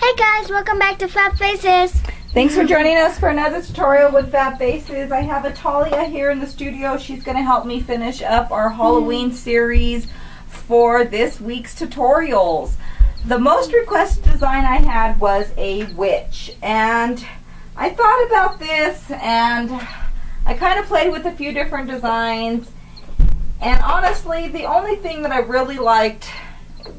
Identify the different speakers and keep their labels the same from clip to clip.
Speaker 1: Hey guys, welcome back to Fab Faces.
Speaker 2: Thanks for joining us for another tutorial with Fab Faces. I have Atalia here in the studio. She's going to help me finish up our Halloween series for this week's tutorials. The most requested design I had was a witch, and I thought about this and I kind of played with a few different designs, and honestly the only thing that I really liked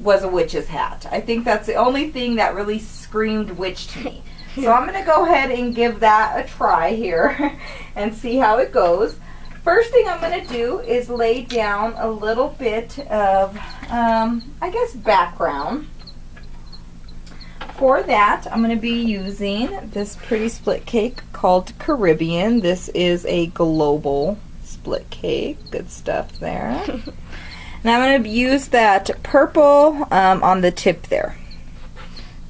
Speaker 2: was a witch's hat. I think that's the only thing that really screamed witch to me. So I'm going to go ahead and give that a try here and see how it goes. First thing I'm going to do is lay down a little bit of, I guess, background. For that, I'm going to be using this pretty split cake called Caribbean. This is a global split cake. Good stuff there. And I'm going to use that purple on the tip there.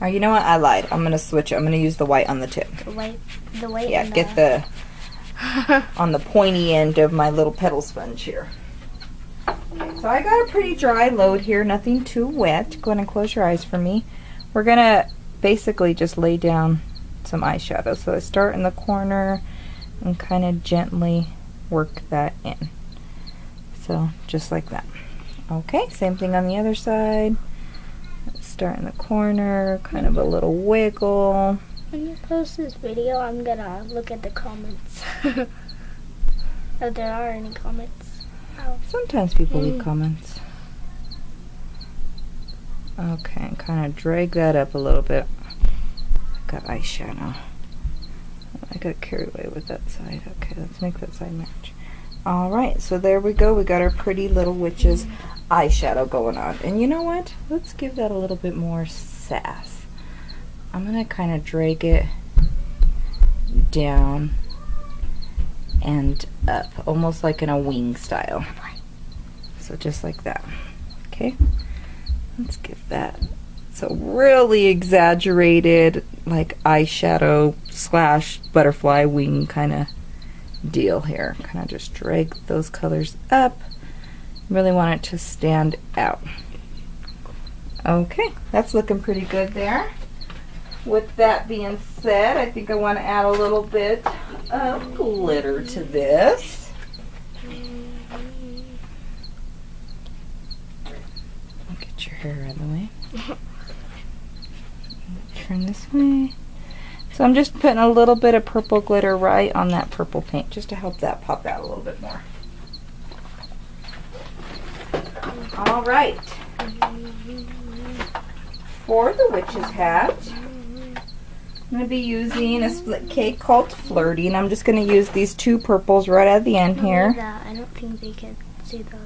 Speaker 2: Or you know what? I lied. I'm going to switch it. I'm going to use the white on the tip.
Speaker 1: The white.
Speaker 2: Yeah, get the on the pointy end of my little petal sponge here. Okay, so I got a pretty dry load here. Nothing too wet. Go ahead and close your eyes for me. We're going to basically just lay down some eyeshadow. So I start in the corner and kind of gently work that in. So just like that. Okay, same thing on the other side. Start in the corner, kind of a little wiggle.
Speaker 1: When you post this video, I'm gonna look at the comments. If there are any comments. Oh.
Speaker 2: Sometimes people leave comments. Okay, kind of drag that up a little bit. I've got eyeshadow. I got carried away with that side. Okay, let's make that side match. Alright, so there we go. We got our pretty little witch's eyeshadow going on. And you know what? Let's give that a little bit more sass. I'm going to kind of drag it down and up, almost like in a wing style. So just like that. Okay? Let's give that so really exaggerated, like eyeshadow slash butterfly wing kind of deal here. Kind of just drag those colors up. Really want it to stand out. Okay, that's looking pretty good there. With that being said, I think I want to add a little bit of glitter to this. Get your hair out of the way. Turn this way. So I'm just putting a little bit of purple glitter right on that purple paint, just to help that pop out a little bit more. All right. For the witch's hat, I'm going to be using a split cake called Flirty, and I'm just going to use these two purples right at the end here.
Speaker 1: I don't think they can see that.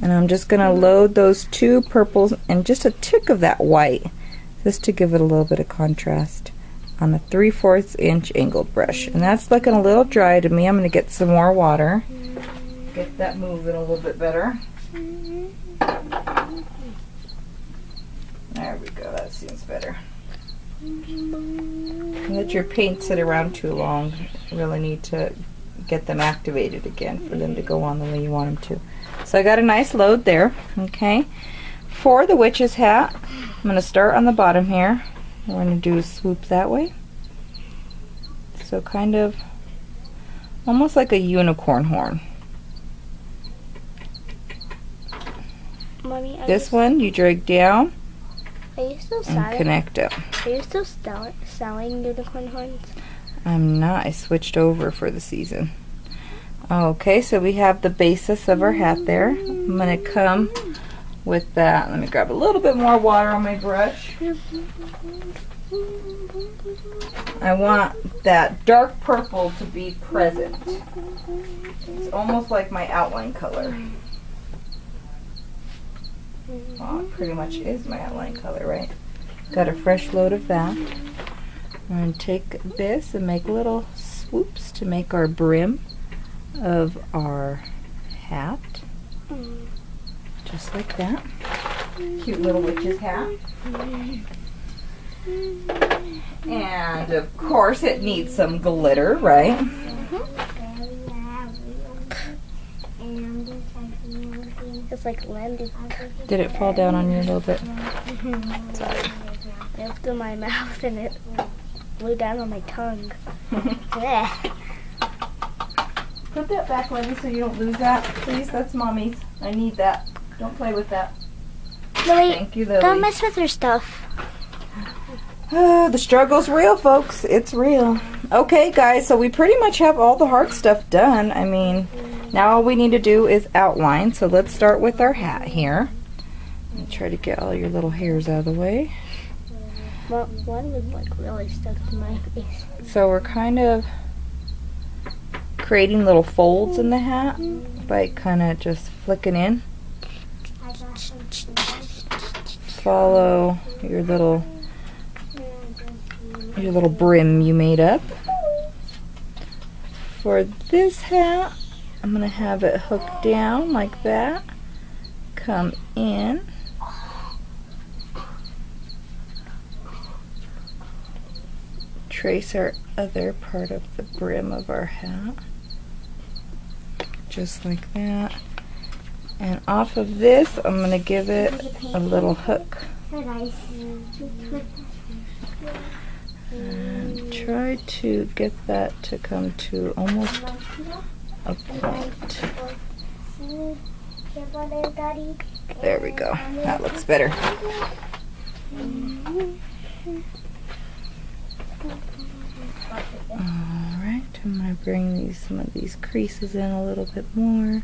Speaker 2: And I'm just going to load those two purples and just a tick of that white, just to give it a little bit of contrast, on a 3/4 inch angled brush. And that's looking a little dry to me. I'm going to get some more water, get that moving a little bit better. There we go, that seems better. Let your paint sit around too long. You really need to get them activated again for them to go on the way you want them to. So I got a nice load there. Okay. For the witch's hat, I'm going to start on the bottom here. We're going to do a swoop that way. So kind of almost like a unicorn horn.
Speaker 1: Mommy,
Speaker 2: This one you drag down
Speaker 1: and
Speaker 2: connect up.
Speaker 1: Are you still selling unicorn horns?
Speaker 2: I'm not. I switched over for the season. Okay, so we have the basis of our hat there. I'm going to come with that. Let me grab a little bit more water on my brush. I want that dark purple to be present. It's almost like my outline color. Well, it pretty much is my outline color, right? Got a fresh load of that. I'm going to take this and make little swoops to make our brim of our hat. Just like that. Cute little witch's hat. And of course it needs some glitter, right?
Speaker 1: It's like landing.
Speaker 2: Did it fall down on you a little bit? Sorry.
Speaker 1: It flew in my mouth and it flew down on my tongue. Blech.
Speaker 2: Put that back, Lenny, so you don't lose that. Please, that's Mommy's. I need that. Don't play with that.
Speaker 1: Lily,
Speaker 2: Thank you, Lily.
Speaker 1: don't mess with her stuff.
Speaker 2: The struggle's real, folks. It's real. Okay, guys, so we pretty much have all the hard stuff done. I mean, now all we need to do is outline. So let's start with our hat here. And try to get all your little hairs out of the way.
Speaker 1: Well, one was like really stuck to my face.
Speaker 2: So we're kind of creating little folds in the hat by kind of just flicking in. Follow your little brim you made up. For this hat, I'm going to have it hooked down like that. Come in. Trace our other part of the brim of our hat. Just like that. And off of this, I'm going to give it a little hook. And try to get that to come to almost a point. There we go. That looks better. Alright, I'm going to bring some of these creases in a little bit more.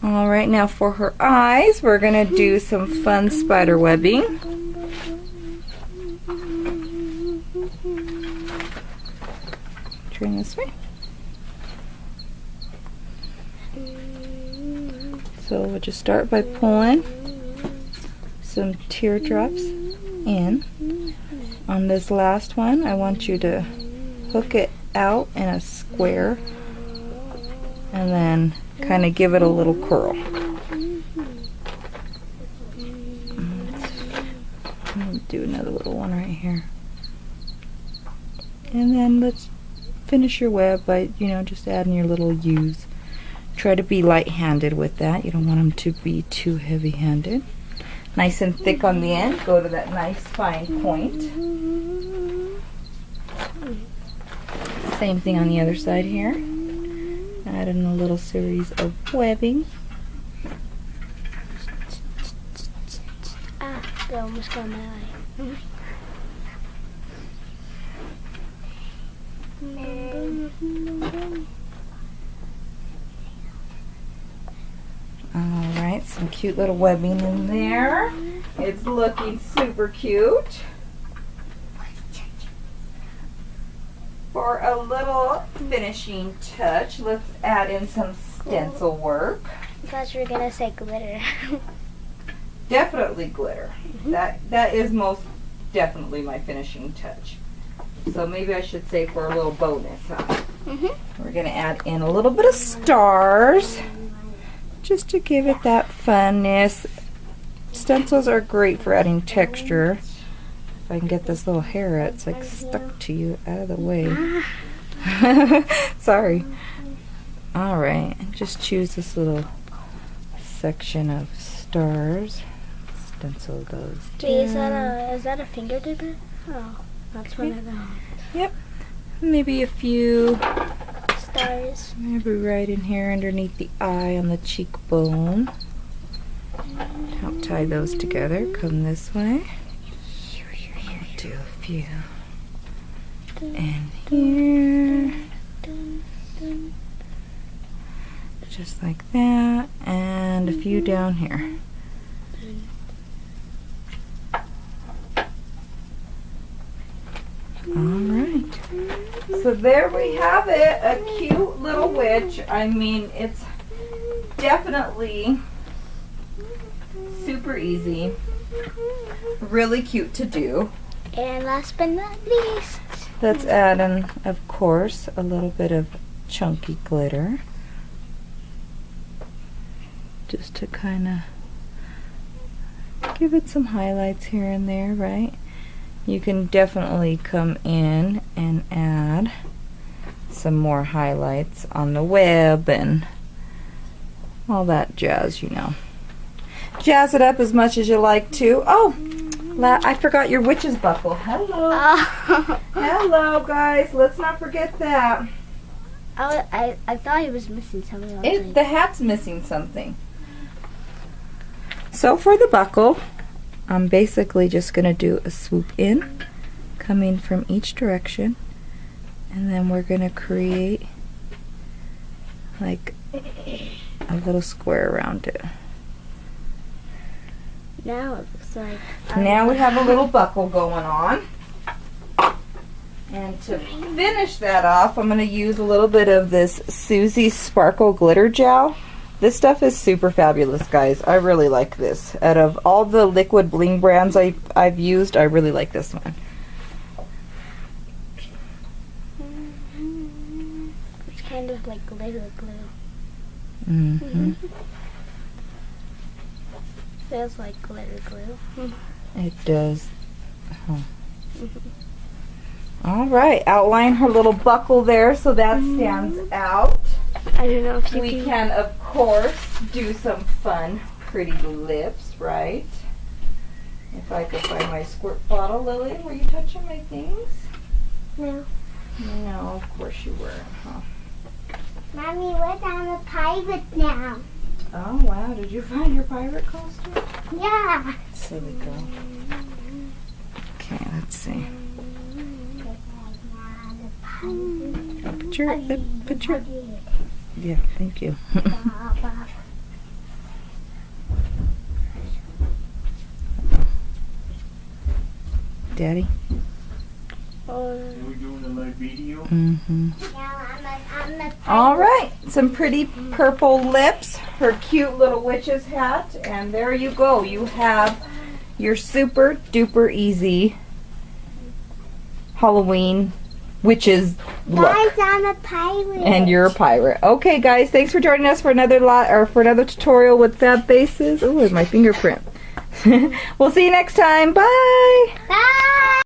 Speaker 2: Alright, now for her eyes, we're going to do some fun spider webbing. Turn this way. So we'll just start by pulling some teardrops in. On this last one, I want you to hook it out in a square and then kind of give it a little curl. I'm going to do another little one right here. And then let's finish your web by, just adding your little U's. Try to be light-handed with that. You don't want them to be too heavy-handed. Nice and thick on the end. Go to that nice fine point. Same thing on the other side here. Add in a little series of webbing.
Speaker 1: Ah, that almost got my eye.
Speaker 2: Alright, some cute little webbing in there. It's looking super cute. For a little finishing touch, let's add in some stencil work.
Speaker 1: I thought you were gonna say glitter.
Speaker 2: Definitely glitter. That is most definitely my finishing touch. So maybe I should say for a little bonus, huh? We're gonna add in a little bit of stars, just to give it that funness. Stencils are great for adding texture. If I can get this little hair, it's like stuck to you, out of the way. Sorry. Alright, and just choose this little section of stars. Stencil goes down.
Speaker 1: Wait, is that a finger dipper? Oh, that's one of them.
Speaker 2: Yep. Maybe a few
Speaker 1: Stars.
Speaker 2: maybe right in here underneath the eye on the cheekbone. Help tie those together. Come this way. I'll do a few in here. Just like that. And a few down here. Alright. So there we have it. A cute little witch. I mean, it's definitely super easy. Really cute to do.
Speaker 1: And last but not least,
Speaker 2: Let's add in, of course, a little bit of chunky glitter. Just to kind of give it some highlights here and there, right? You can definitely come in and add some more highlights on the web and all that jazz, Jazz it up as much as you like to. Oh, I forgot your witch's buckle. Hello. Hello, guys. Let's not forget that.
Speaker 1: I thought he was missing something.
Speaker 2: The hat's missing something. So for the buckle, I'm basically just going to do a swoop in, coming from each direction, and then we're going to create like a little square around it.
Speaker 1: Now it looks like...
Speaker 2: Now we have a little buckle going on. And to finish that off, I'm going to use a little bit of this Suzie Sparkle Glitter Gel. This stuff is super fabulous, guys. I really like this. Out of all the liquid bling brands I've used, I really like this one.
Speaker 1: It's kind of like glitter glue.
Speaker 2: Mm-hmm.
Speaker 1: Feels like glitter glue.
Speaker 2: It does. Huh. All right, outline her little buckle there so that stands out.
Speaker 1: I don't know if you
Speaker 2: We can, of course, do some fun, pretty lips, right? If I could find my squirt bottle, Lily, were you touching my things?
Speaker 1: No.
Speaker 2: No, of course you weren't, huh?
Speaker 3: Mommy, we're on a pirate now.
Speaker 2: Oh, wow. Did you find your pirate costume?
Speaker 3: Yeah.
Speaker 2: Silly girl. Okay, let's see. Picture. Yeah, thank you. Daddy?
Speaker 4: Are we doing a live video?
Speaker 2: Mm-hmm.
Speaker 3: I'm
Speaker 2: All right, some pretty purple lips, her cute little witch's hat, and there you go. You have your super duper easy Halloween witch's look.
Speaker 3: Guys, I'm a pirate.
Speaker 2: And you're a pirate. Okay, guys, thanks for joining us for another tutorial with fab bases. Oh, there's my fingerprint. We'll see you next time. Bye.
Speaker 3: Bye.